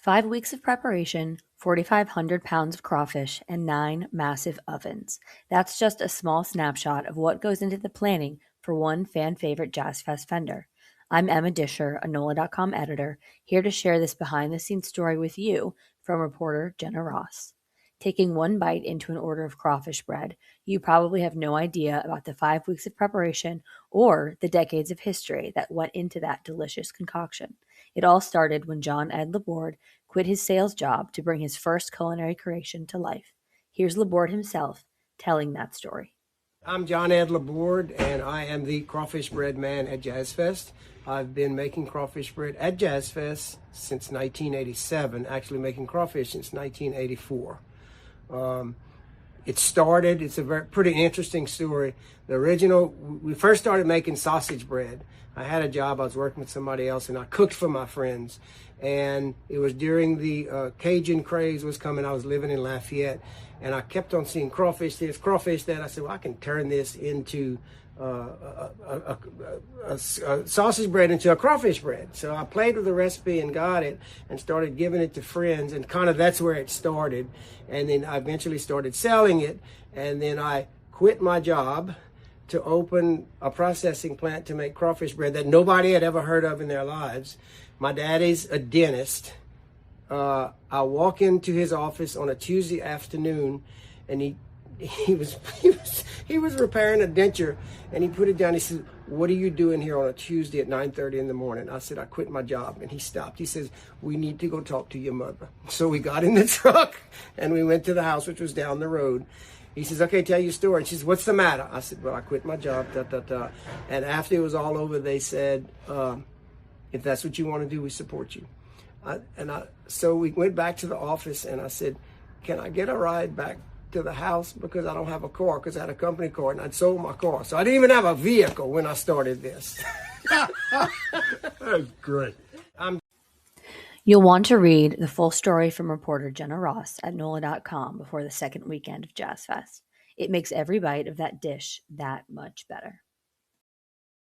5 weeks of preparation, 4,500 pounds of crawfish, and 9 massive ovens. That's just a small snapshot of what goes into the planning for one fan-favorite Jazz Fest vendor. I'm Emma Disher, a NOLA.com editor, here to share this behind-the-scenes story with you from reporter Jenna Ross. Taking one bite into an order of crawfish bread, you probably have no idea about the 5 weeks of preparation or the decades of history that went into that delicious concoction. It all started when John Ed Laborde quit his sales job to bring his first culinary creation to life. Here's Laborde himself telling that story. I'm John Ed Laborde, and I am the crawfish bread man at Jazz Fest. I've been making crawfish bread at Jazz Fest since 1987, actually making crawfish since 1984. It's a pretty interesting story. We first started making sausage bread. I had a job, I was working with somebody else, and I cooked for my friends. And it was during the Cajun craze was coming. I was living in Lafayette, and I kept on seeing crawfish this, crawfish that. I said, well, I can turn this into a sausage bread into a crawfish bread. So I played with the recipe and got it and started giving it to friends, and kind of that's where it started. And then I eventually started selling it, and then I quit my job to open a processing plant to make crawfish bread that nobody had ever heard of in their lives. My daddy's a dentist. I walk into his office on a Tuesday afternoon, and he was repairing a denture, and he put it down. He said, "What are you doing here on a Tuesday at 9:30 in the morning?" I said, "I quit my job." And he stopped. He says, "We need to go talk to your mother." So we got in the truck and we went to the house, which was down the road. He says, "Okay, tell your story." And she says, "What's the matter?" I said, "Well, I quit my job, And after it was all over, they said, "If that's what you want to do, we support you." So we went back to the office, and I said, "Can I get a ride back to the house, because I don't have a car," because I had a company car and I'd sold my car. So I didn't even have a vehicle when I started this. That's great. You'll want to read the full story from reporter Jenna Ross at NOLA.com before the second weekend of Jazz Fest. It makes every bite of that dish that much better.